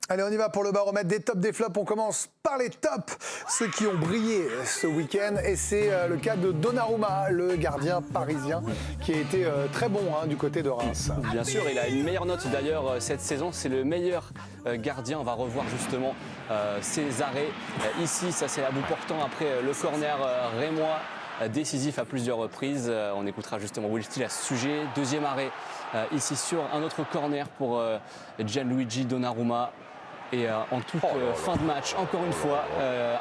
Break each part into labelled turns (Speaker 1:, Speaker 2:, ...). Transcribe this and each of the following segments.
Speaker 1: Allez, on y va pour le baromètre des tops, des flops. On commence par les tops, ceux qui ont brillé ce week-end. Et c'est le cas de Donnarumma, le gardien parisien, qui a été très bon du côté de Reims.
Speaker 2: Bien sûr, il a une meilleure note d'ailleurs cette saison. C'est le meilleur gardien. On va revoir justement ses arrêts. Ici, ça c'est à bout portant après le corner rémois. Décisif à plusieurs reprises. On écoutera justement Will Steele à ce sujet. Deuxième arrêt ici sur un autre corner pour Gianluigi Donnarumma. Et en toute fin de match, encore une fois,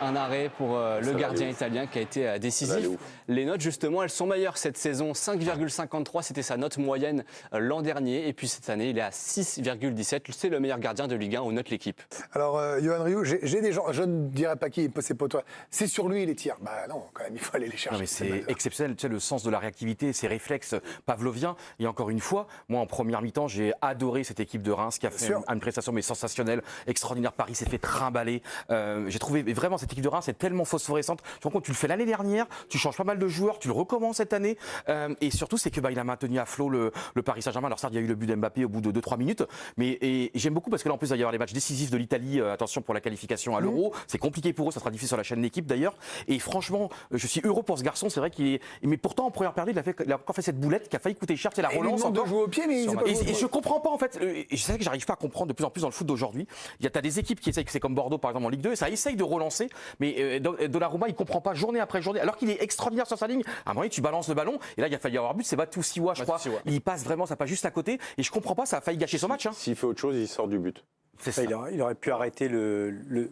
Speaker 2: un arrêt pour le gardien italien qui a été décisif. Les notes, justement, elles sont meilleures cette saison. 5,53, c'était sa note moyenne l'an dernier. Et puis cette année, il est à 6,17. C'est le meilleur gardien de Ligue 1 où note l'équipe.
Speaker 1: Alors, Yohan Ryu, j'ai des gens, je ne dirais pas qui, c'est pas toi. C'est sur lui les tirs. Bah non, quand même, il faut aller les chercher.
Speaker 3: Non, mais c'est exceptionnel, tu sais, le sens de la réactivité, ses réflexes pavloviens. Et encore une fois, moi, en première mi-temps, j'ai adoré cette équipe de Reims qui a fait une prestation mais sensationnelle. Extraordinaire. Paris s'est fait trimballer. J'ai trouvé vraiment cette équipe de Reims est tellement phosphorescente. Tu te rends compte, tu le fais l'année dernière, tu changes pas mal de joueurs, tu le recommences cette année. Et surtout, c'est que il a maintenu à flot le Paris Saint-Germain. Alors ça, il y a eu le but d'Mbappé au bout de 2-3 minutes. Mais j'aime beaucoup parce que là, en plus, il va y avoir les matchs décisifs de l'Italie. Attention pour la qualification à l'Euro. C'est compliqué pour eux, ça sera difficile sur la chaîne d'équipe d'ailleurs. Et franchement, je suis heureux pour ce garçon. C'est vrai qu'il est. Mais pourtant, en première période, il a encore fait cette boulette qui a failli coûter cher. C'est la relance.
Speaker 1: Il demande de jouer au pied, mais il
Speaker 3: et je comprends pas en fait. Et c'est ça que j'arrive pas à comprendre de plus en plus dans le foot d'aujourd'hui. T'as des équipes qui essayent, c'est comme Bordeaux par exemple en Ligue 2, et ça essaye de relancer, mais Donnarumma il comprend pas journée après journée, alors qu'il est extraordinaire sur sa ligne. À un moment donné, tu balances le ballon, et là il a failli avoir but, c'est Batusiwa, je crois. Il passe vraiment, ça passe juste à côté, et je comprends pas, ça a failli gâcher son match.
Speaker 4: S'il fait autre chose, il sort du but.
Speaker 5: C'est ça. Il aurait pu arrêter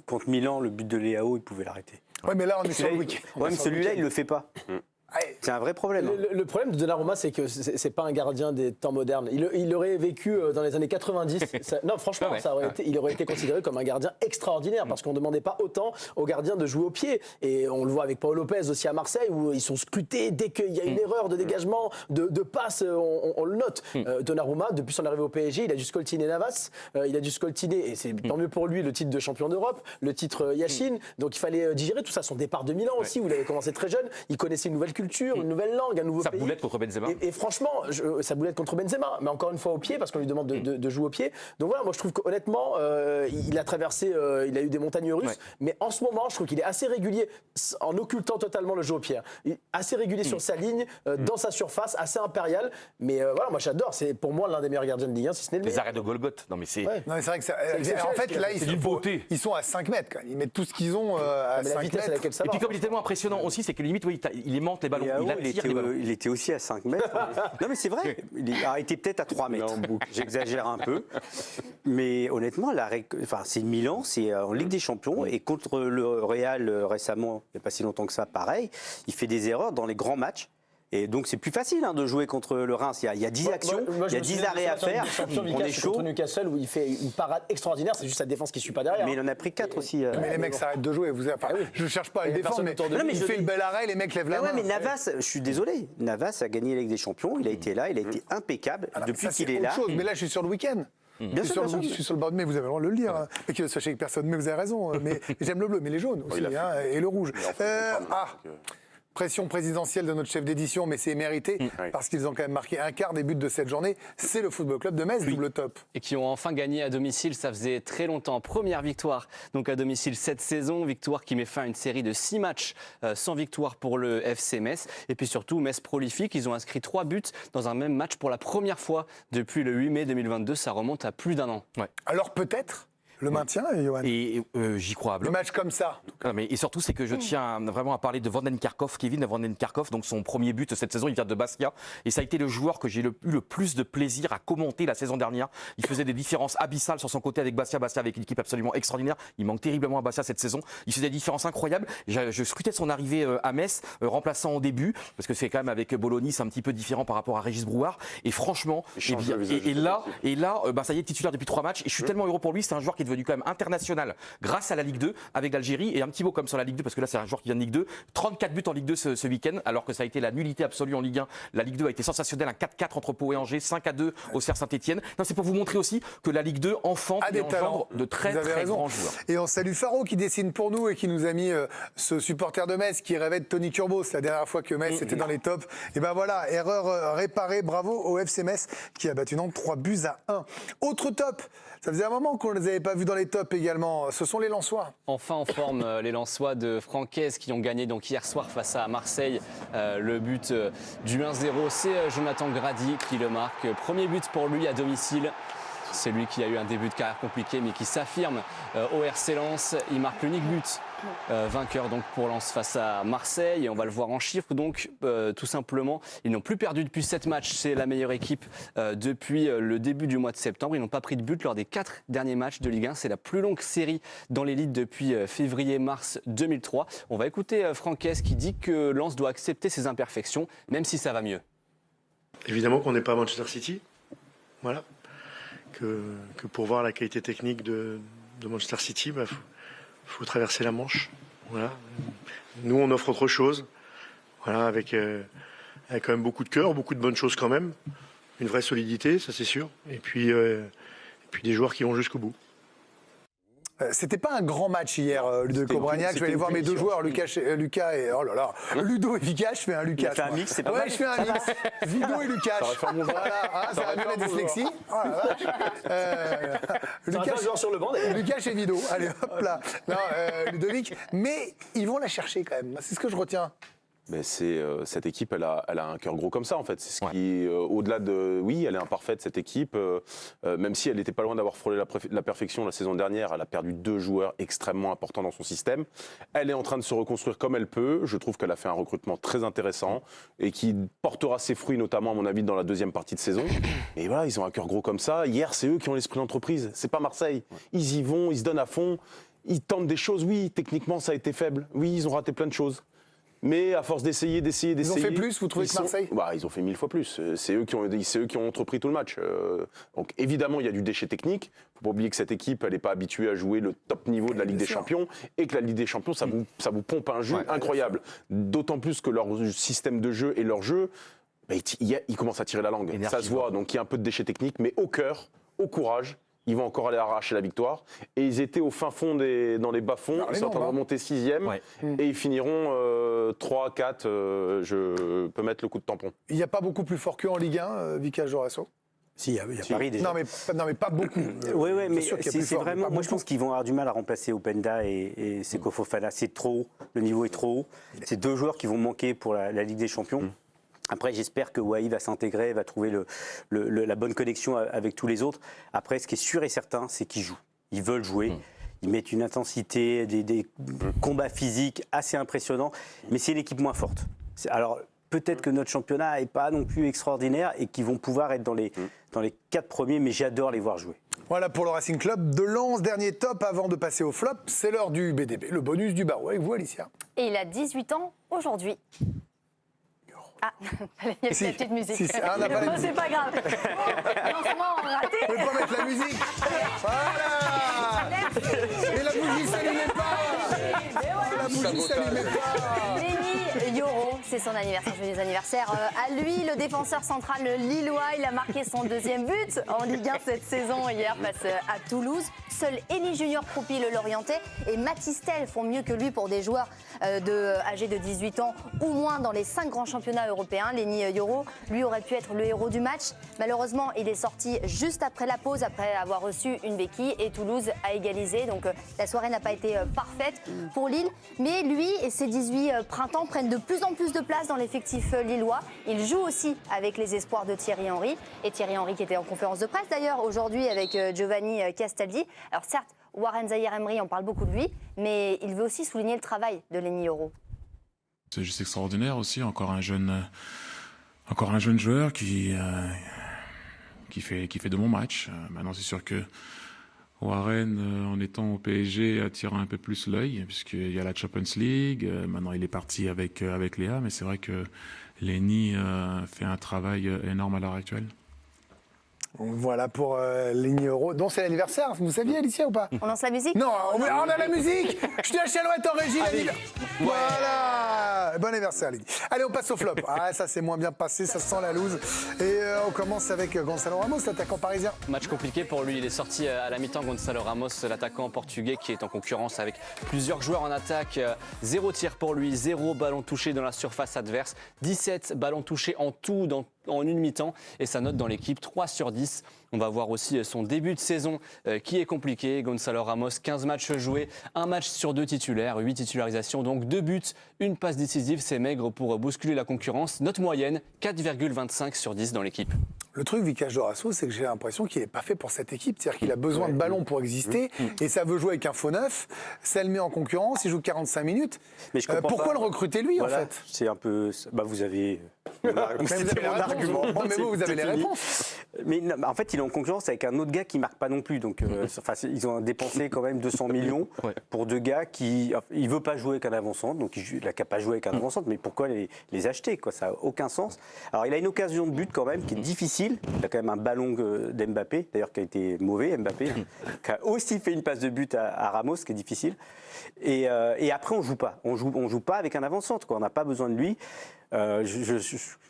Speaker 5: contre Milan, le but de Léao, il pouvait l'arrêter.
Speaker 1: Ouais, mais là on est sur le week-end.
Speaker 5: Ouais, mais celui-là, il le fait pas. C'est un vrai problème.
Speaker 6: Le problème de Donnarumma, c'est que c'est pas un gardien des temps modernes. Il aurait vécu dans les années 90. Non, franchement, il aurait été considéré comme un gardien extraordinaire parce qu'on ne demandait pas autant aux gardiens de jouer au pied. Et on le voit avec Paul Lopez aussi à Marseille où ils sont scrutés dès qu'il y a une erreur de dégagement, de passe, on le note. Donnarumma, depuis son arrivée au PSG, il a dû scoltiner Navas, il a dû scoltiner, et c'est tant mieux pour lui, le titre de champion d'Europe, le titre Yashin. Donc il fallait digérer tout ça. Son départ de Milan aussi, où il avait commencé très jeune, il connaissait une nouvelle culture, une nouvelle langue, un nouveau pays. Sa
Speaker 3: boulette contre Benzema.
Speaker 6: Et franchement, sa boulette contre Benzema, mais encore une fois au pied, parce qu'on lui demande de jouer au pied. Donc voilà, moi je trouve qu'honnêtement, il a traversé, il a eu des montagnes russes, mais en ce moment, je trouve qu'il est assez régulier, en occultant totalement le jeu au pied. Assez régulier sur sa ligne, dans sa surface, assez impérial. Mais voilà, moi j'adore, c'est pour moi l'un des meilleurs gardiens de Ligue 1, si ce n'est le meilleur.
Speaker 3: Les arrêts de Golgoth, non mais c'est...
Speaker 1: Ouais. Non mais c'est vrai que ça, en fait là, ils sont à 5 mètres quand même. Ils mettent tout ce qu'ils ont à 5 mètres.
Speaker 3: Et puis comme il est tellement impressionnant aussi, c'est que limite, il aimante les ballons.
Speaker 5: Il était aussi à 5 mètres. Non mais c'est vrai, il a arrêté peut-être à 3 mètres. J'exagère un peu. Mais honnêtement, c'est Milan, c'est en Ligue des Champions. Et contre le Real récemment, il n'y a pas si longtemps que ça, pareil, il fait des erreurs dans les grands matchs. Et donc c'est plus facile de jouer contre le Reims. Il y a 10 actions, il y a 10 arrêts à faire. On est chaud.
Speaker 6: Contre Newcastle où il fait une parade extraordinaire, c'est juste sa défense qui ne suit pas derrière.
Speaker 5: Mais il en a pris 4 aussi.
Speaker 1: Mais les mecs s'arrêtent de jouer. Je ne cherche pas à le défendre, mais il fait le bel arrêt, les mecs lèvent la main.
Speaker 5: Mais Navas, je suis désolé, Navas a gagné la Ligue des Champions. Il a été là, il a été impeccable depuis qu'il est là.
Speaker 1: Mais là, je suis sur le week-end.
Speaker 5: Bien sûr,
Speaker 1: je suis sur le bord, mais vous avez le droit de le lire. Et que sachez que personne, mais vous avez raison. Mais j'aime le bleu, mais les jaunes aussi, et le rouge. Pression présidentielle de notre chef d'édition, mais c'est mérité, parce qu'ils ont quand même marqué un quart des buts de cette journée. C'est le Football Club de Metz, double top.
Speaker 2: Et qui ont enfin gagné à domicile, ça faisait très longtemps. Première victoire donc à domicile cette saison, victoire qui met fin à une série de 6 matchs sans victoire pour le FC Metz. Et puis surtout, Metz prolifique, ils ont inscrit 3 buts dans un même match pour la première fois depuis le 8 mai 2022, ça remonte à plus d'1 an.
Speaker 1: Alors peut-être le maintien, Yohan.
Speaker 3: Et j'y crois à bloc.
Speaker 1: Le match comme ça.
Speaker 3: Et surtout, c'est que je tiens vraiment à parler de Vanden Karkov, Kevin Vanden Karkov. Donc son premier but cette saison, il vient de Bastia. Et ça a été le joueur que j'ai eu le plus de plaisir à commenter la saison dernière. Il faisait des différences abyssales sur son côté avec Bastia. Bastia avec une équipe absolument extraordinaire. Il manque terriblement à Bastia cette saison. Il faisait des différences incroyables. Je scrutais son arrivée à Metz, remplaçant au début, parce que c'est quand même avec Bologna, c'est un petit peu différent par rapport à Régis Brouard. Et franchement, et là, ça y est, titulaire depuis 3 matchs. Et je suis tellement heureux pour lui. C'est un joueur qui est devenu quand même international grâce à la Ligue 2 avec l'Algérie. Et un petit mot comme sur la Ligue 2, parce que là c'est un joueur qui vient de Ligue 2, 34 buts en Ligue 2 ce week-end, alors que ça a été la nullité absolue en Ligue 1. La Ligue 2 a été sensationnelle, un 4-4 entre Pau et Angers, 5-2 au Cerf Saint-Etienne. C'est pour vous montrer aussi que la Ligue 2 enfante et engendre de très grands joueurs.
Speaker 1: Et on salue Faro qui dessine pour nous et qui nous a mis ce supporter de Metz qui rêvait de Tony Kurbos la dernière fois que Metz était dans les tops. Et ben voilà, erreur réparée, bravo au FC Metz qui a battu Nantes 3-1. Autre top, ça faisait un moment qu'on ne les avait pas l'a vu dans les tops également, ce sont les Lensois.
Speaker 2: Enfin en forme, les Lensois de Francaise qui ont gagné donc hier soir face à Marseille. Le but du 1-0, c'est Jonathan Grady qui le marque. Premier but pour lui à domicile. C'est lui qui a eu un début de carrière compliqué mais qui s'affirme au RC Lens. Il marque l'unique but vainqueur donc pour Lens face à Marseille. Et on va le voir en chiffres donc tout simplement. Ils n'ont plus perdu depuis 7 matchs. C'est la meilleure équipe depuis le début du mois de septembre. Ils n'ont pas pris de but lors des 4 derniers matchs de Ligue 1. C'est la plus longue série dans l'élite depuis février-mars 2003. On va écouter Francaise qui dit que Lens doit accepter ses imperfections même si ça va mieux.
Speaker 4: Évidemment qu'on n'est pas Manchester City. Voilà. Que pour voir la qualité technique de Manchester City, faut traverser la Manche. Voilà. Nous, on offre autre chose. Voilà, avec quand même beaucoup de cœur, beaucoup de bonnes choses quand même. Une vraie solidité, ça c'est sûr. Et puis des joueurs qui vont jusqu'au bout.
Speaker 1: C'était pas un grand match hier, Ludovic Obraniak. Je vais aller voir mes deux joueurs, Lucas et oh là là, Ludo et Vika. Je fais un Lucas.
Speaker 5: Tu fais un mix, c'est pas
Speaker 1: ouais,
Speaker 5: mal.
Speaker 1: je fais un mix. Vido et Lucas. Voilà, ça va bien la dyslexie. Oh la vache.
Speaker 6: Lucas sur le banc.
Speaker 1: Lucas et Vido. Allez, hop là. Non, Ludovic. Mais ils vont la chercher quand même. C'est ce que je retiens.
Speaker 7: Mais cette équipe, elle a un cœur gros comme ça, en fait. C'est ce qui, au-delà de... Oui, elle est imparfaite, cette équipe. Même si elle n'était pas loin d'avoir frôlé la perfection la saison dernière, elle a perdu 2 joueurs extrêmement importants dans son système. Elle est en train de se reconstruire comme elle peut. Je trouve qu'elle a fait un recrutement très intéressant et qui portera ses fruits, notamment, à mon avis, dans la deuxième partie de saison. Et voilà, ils ont un cœur gros comme ça. Hier, c'est eux qui ont l'esprit d'entreprise. C'est pas Marseille. Ils y vont, ils se donnent à fond. Ils tentent des choses. Oui, techniquement, ça a été faible. Oui, ils ont raté plein de choses. Mais à force d'essayer.
Speaker 1: Ils ont fait plus, vous trouvez que Marseille ?
Speaker 7: Ils ont fait 1000 fois plus. C'est eux qui ont entrepris tout le match. Donc évidemment, il y a du déchet technique. Il ne faut pas oublier que cette équipe, elle n'est pas habituée à jouer le top niveau de la Ligue des Champions. Et que la Ligue des Champions, ça vous pompe un jeu incroyable. D'autant plus que leur système de jeu et leur jeu, ils commencent à tirer la langue. Ça se voit. Donc il y a un peu de déchet technique, mais au cœur, au courage. Ils vont encore aller arracher la victoire. Et ils étaient au fin fond, dans les bas-fonds. Ils sont en train de remonter 6e. Ouais. Et ils finiront 3, 4. Je peux mettre le coup de tampon.
Speaker 1: Il n'y a pas beaucoup plus fort qu'eux en Ligue 1, Vika Jorasso ?
Speaker 6: Si, il y a Paris déjà.
Speaker 1: Non, mais pas beaucoup.
Speaker 5: Oui, mais c'est vraiment... Moi, je pense qu'ils vont avoir du mal à remplacer Openda et Seko Fofana. C'est trop haut. Le niveau est trop haut. C'est 2 joueurs qui vont manquer pour la Ligue des Champions. Après, j'espère que Wai va s'intégrer, va trouver la bonne connexion avec tous les autres. Après, ce qui est sûr et certain, c'est qu'ils jouent. Ils veulent jouer. Ils mettent une intensité, des combats physiques assez impressionnants. Mais c'est une équipe moins forte. Alors, peut-être que notre championnat n'est pas non plus extraordinaire et qu'ils vont pouvoir être dans les 4 premiers, mais j'adore les voir jouer.
Speaker 1: Voilà pour le Racing Club de Lens, dernier top avant de passer au flop. C'est l'heure du BDB, le bonus du barreau. Avec vous, Alicia.
Speaker 8: Et il a 18 ans aujourd'hui. Ah, il y a la petite musique.
Speaker 1: C'est pas
Speaker 8: grave. Lancement raté.
Speaker 1: On ne peut pas mettre la musique. Voilà. Et la bougie s'allumait pas. La bougie s'allumait pas.
Speaker 8: Lenny Yoro, c'est son anniversaire, joyeux anniversaire. À lui, le défenseur central lillois, il a marqué son 2e but en Ligue 1 cette saison hier face à Toulouse. Seul Elie Junior Proupy, le Lorientais, et Matistel font mieux que lui pour des joueurs âgés de 18 ans ou moins dans les 5 grands championnats européens. Lenny Yoro, lui, aurait pu être le héros du match. Malheureusement, il est sorti juste après la pause, après avoir reçu une béquille, et Toulouse a égalisé. Donc la soirée n'a pas été parfaite pour Lille. Mais lui et ses 18 printemps prennent de plus en plus de place dans l'effectif lillois. Il joue aussi avec les espoirs de Thierry Henry. Et Thierry Henry qui était en conférence de presse d'ailleurs aujourd'hui avec Giovanni Castaldi. Alors certes, Warren Zaïre-Emery, on parle beaucoup de lui, mais il veut aussi souligner le travail de Lenny Yoro.
Speaker 9: C'est juste extraordinaire aussi, encore un jeune joueur qui fait de bons matchs. Maintenant, c'est sûr que Warren, en étant au PSG, attire un peu plus l'œil, puisqu'il y a la Champions League. Maintenant, il est parti avec Léa, mais c'est vrai que Lenny fait un travail énorme à l'heure actuelle.
Speaker 1: Voilà pour Lenny Yoro, dont c'est l'anniversaire. Vous saviez, Alicia, ou pas?
Speaker 8: On lance la musique?
Speaker 1: Non, on a la musique. Je te lâche Alouette en régie. Voilà. Bon anniversaire, Lenny. Allez, on passe au flop. Ah, ça c'est moins bien passé, ça sent la loose. Et on commence avec Gonçalo Ramos, l'attaquant parisien.
Speaker 2: Match compliqué pour lui. Il est sorti à la mi-temps, Gonçalo Ramos, l'attaquant portugais qui est en concurrence avec plusieurs joueurs en attaque. 0 tir pour lui, 0 ballon touché dans la surface adverse. 17 ballons touchés en tout dans en une mi-temps et sa note dans l'équipe 3/10. On va voir aussi son début de saison qui est compliqué. Gonzalo Ramos, 15 matchs joués, 1 match sur 2 titulaires, 8 titularisations, donc 2 buts, 1 passe décisive, c'est maigre pour bousculer la concurrence. Note moyenne, 4,25/10 dans l'équipe.
Speaker 1: Le truc, Vikash Dorasso, c'est que j'ai l'impression qu'il n'est pas fait pour cette équipe. C'est-à-dire qu'il a besoin de ballons pour exister et ça veut jouer avec un faux neuf. Ça le met en concurrence, il joue 45 minutes.
Speaker 5: Mais je comprends
Speaker 1: pourquoi
Speaker 5: pas.
Speaker 1: le recruter lui,
Speaker 5: Voilà,
Speaker 1: en fait?
Speaker 5: C'est un peu. Bah, vous avez.
Speaker 1: C'était mon argument. Mais vous avez les réponses.
Speaker 5: Mais non, en fait, il est en concurrence avec un autre gars qui marque pas non plus. Donc, ils ont dépensé quand même 200 millions pour 2 gars qui. Il veut pas jouer avec un avant-centre, donc il n'a qu'à pas jouer avec un avant-centre. Mais pourquoi les acheter, quoi? Ça n'a aucun sens. Alors, il a une occasion de but quand même qui est difficile. Il a quand même un ballon d'Mbappé, d'ailleurs qui a été mauvais, Mbappé, qui a aussi fait une passe de but à Ramos, qui est difficile. Et après, on joue pas. On joue pas avec un avant-centre, quoi. On n'a pas besoin de lui.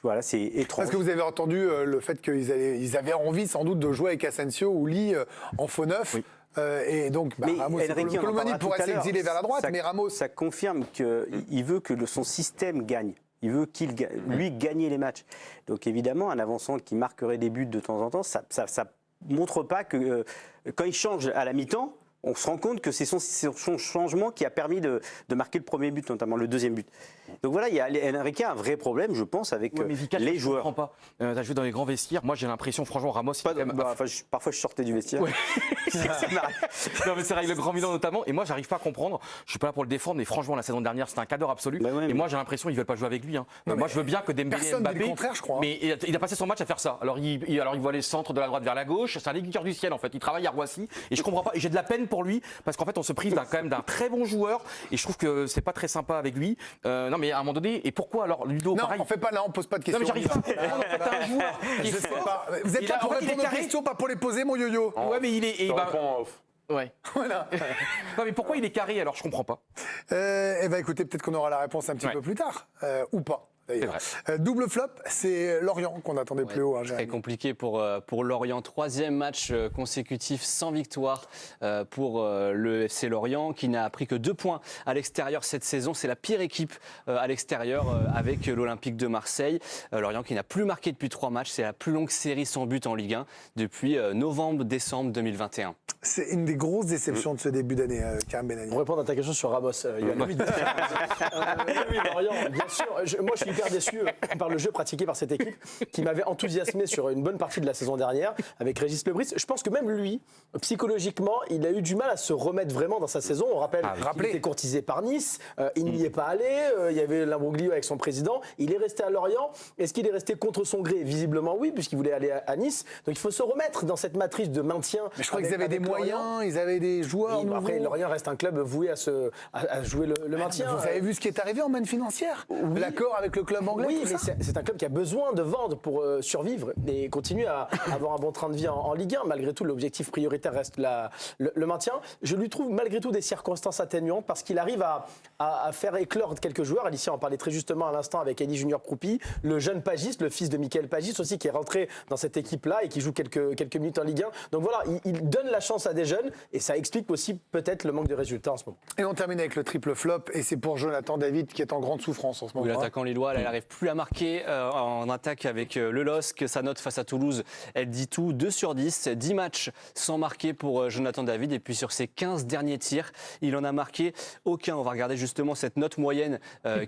Speaker 5: Voilà, c'est étrange.
Speaker 1: Parce que vous avez entendu le fait qu'ils avaient envie sans doute de jouer avec Asensio ou Lee en faux neuf. Oui. Et donc, Ramos, Colomani pourrait s'exiler vers la droite, mais Ramos...
Speaker 5: Ça confirme qu'il veut que son système gagne. Il veut lui gagner les matchs. Donc évidemment, un avant-centre qui marquerait des buts de temps en temps, ça montre pas que quand il change à la mi-temps, on se rend compte que c'est son changement qui a permis de marquer le premier but, notamment le deuxième but. Donc voilà, Enrique a un vrai problème, je pense, avec les joueurs.
Speaker 3: Je comprends pas. Tu as joué dans les grands vestiaires. Moi, j'ai l'impression, franchement, Ramos...
Speaker 5: parfois, je sortais du vestiaire.
Speaker 3: Ouais. Non, mais c'est vrai, le Grand Milan notamment. Et moi, j'arrive pas à comprendre. Je suis pas là pour le défendre, mais franchement, la saison dernière, c'était un cadre absolu. Et moi, j'ai l'impression qu'ils veulent pas jouer avec lui. Hein. Moi, je veux bien que Dembélé et Mbappé...
Speaker 1: le contraire, je crois.
Speaker 3: Mais il a passé son match à faire ça. Alors, il voit les centres de la droite vers la gauche. C'est un aiguilleur du ciel, en fait. Il travaille à Roissy. Et je comprends pas. Et j'ai de la peine pour lui, parce qu'en fait, on se prive quand même d'un très bon joueur. Et je trouve que c'est pas très sympa avec lui. Non, mais à un moment donné, et pourquoi alors Ludo, pareil.
Speaker 1: Non, on fait pas là, on pose pas de questions.
Speaker 3: Non, mais j'arrive pas. Un joueur qui est fort.
Speaker 1: Vous êtes là pour répondre aux questions, pas pour les poser, mon yo-yo.
Speaker 3: Ouais, mais il est... Ouais.
Speaker 1: Voilà.
Speaker 3: Non, mais pourquoi il est carré alors? Je comprends pas.
Speaker 1: Eh ben écoutez, peut-être qu'on aura la réponse un petit peu plus tard, ou pas. Double flop, c'est Lorient qu'on attendait plus haut.
Speaker 2: Très compliqué pour Lorient. 3e match consécutif sans victoire pour le FC Lorient, qui n'a pris que 2 points à l'extérieur cette saison. C'est la pire équipe à l'extérieur avec l'Olympique de Marseille. Lorient qui n'a plus marqué depuis 3 matchs. C'est la plus longue série sans but en Ligue 1 depuis novembre-décembre 2021.
Speaker 1: C'est une des grosses déceptions de ce début d'année, Karim Benani.
Speaker 6: Pour répondre à ta question sur Ramos, il y a oui, Lorient, bien sûr. Moi, je suis hyper déçu par le jeu pratiqué par cette équipe qui m'avait enthousiasmé sur une bonne partie de la saison dernière avec Régis Lebris. Je pense que même lui, psychologiquement, il a eu du mal à se remettre vraiment dans sa saison. On rappelle qu'il était courtisé par Nice, il n'y est pas allé, il y avait l'imbroglio avec son président, il est resté à Lorient. Est-ce qu'il est resté contre son gré? Visiblement oui, puisqu'il voulait aller à Nice. Donc il faut se remettre dans cette matrice de maintien.
Speaker 1: Mais je crois qu'ils avaient des moyens, ils avaient des joueurs.
Speaker 6: Oui, après, Lorient reste un club voué à jouer le maintien.
Speaker 1: Vous avez vu ce qui est arrivé en manne financière? L'accord avec le club anglais?
Speaker 6: Oui, mais c'est un club qui a besoin de vendre pour survivre et continuer à avoir un bon train de vie en Ligue 1. Malgré tout, l'objectif prioritaire reste le maintien. Je lui trouve malgré tout des circonstances atténuantes parce qu'il arrive à faire éclore quelques joueurs. Alicia en parlait très justement à l'instant avec Elie Junior Kroupi, le jeune Pagis, le fils de Mickaël Pagis aussi, qui est rentré dans cette équipe-là et qui joue quelques minutes en Ligue 1. Donc voilà, il donne la chance à des jeunes et ça explique aussi peut-être le manque de résultats en ce moment.
Speaker 1: Et on termine avec le triple flop et c'est pour Jonathan David qui est en grande souffrance en ce moment.
Speaker 2: L'attaquant lillois, elle n'arrive plus à marquer en attaque avec le LOSC. Sa note face à Toulouse, elle dit tout, 2/10, 10 matchs sans marquer pour Jonathan David. Et puis sur ses 15 derniers tirs, il en a marqué aucun. On va regarder justement cette note moyenne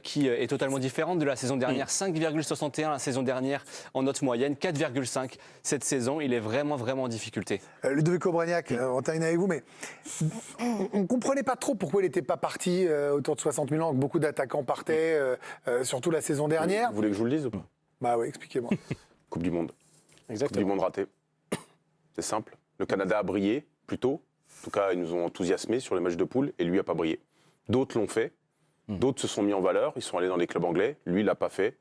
Speaker 2: qui est totalement différente de la saison dernière. 5,61 la saison dernière en note moyenne, 4,5 cette saison. Il est vraiment en difficulté.
Speaker 1: Ludovic Obraniak, on termine avec vous, mais on ne comprenait pas trop pourquoi il n'était pas parti autour de 60 000 ans, que beaucoup d'attaquants partaient, surtout la saison dernière.
Speaker 7: Vous voulez que je vous le dise ou pas?
Speaker 1: Bah oui, expliquez-moi.
Speaker 7: Coupe du Monde.
Speaker 6: Exactement.
Speaker 7: Coupe du Monde ratée. C'est simple. Le Canada a brillé plus tôt. En tout cas, ils nous ont enthousiasmés sur les matchs de poule et lui n'a pas brillé. D'autres l'ont fait. D'autres se sont mis en valeur. Ils sont allés dans les clubs anglais. Lui, il l'a pas fait.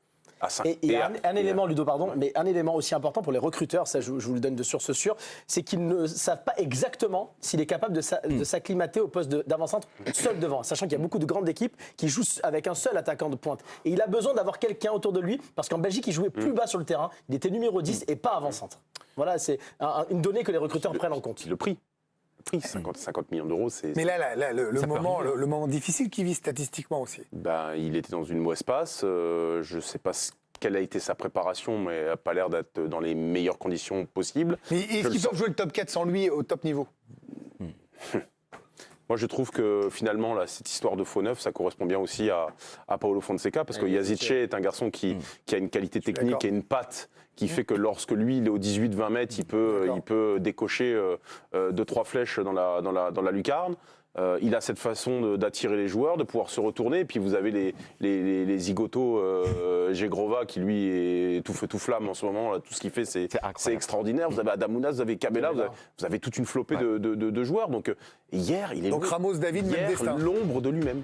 Speaker 6: Et il y a un élément, Ludo, pardon, mais un élément aussi important pour les recruteurs, ça je vous le donne de source sûre, c'est qu'ils ne savent pas exactement s'il est capable de s'acclimater au poste d'avant-centre seul devant, sachant qu'il y a beaucoup de grandes équipes qui jouent avec un seul attaquant de pointe. Et il a besoin d'avoir quelqu'un autour de lui, parce qu'en Belgique, il jouait plus bas sur le terrain, il était numéro 10 et pas avant-centre. Voilà, c'est une donnée que les recruteurs prennent en compte.
Speaker 7: Le prix. 50 millions d'euros, c'est...
Speaker 1: Mais là le moment difficile qu'il vit statistiquement aussi.
Speaker 7: Ben, il était dans une mauvaise passe. Je ne sais pas quelle a été sa préparation, mais elle n'a pas l'air d'être dans les meilleures conditions possibles.
Speaker 1: Mais est-ce qu'ils peuvent jouer le top 4 sans lui au top niveau?
Speaker 7: Moi, je trouve que finalement, là, cette histoire de faux neuf, ça correspond bien aussi à Paulo Fonseca, parce que Yazice est un garçon qui a une qualité technique et une patte qui fait que lorsque lui, il est au 18-20 mètres, il peut décocher 2-3 flèches dans la lucarne. Il a cette façon d'attirer les joueurs, de pouvoir se retourner. Et puis vous avez les zigotos Gegrova qui lui est tout feu tout flamme en ce moment. Là, tout ce qu'il fait, c'est extraordinaire. Vous avez Adamounas, vous avez Cabella, vous avez toute une flopée de joueurs. Donc hier, il est
Speaker 1: Ramos, David, même destin.
Speaker 7: l'ombre de lui-même.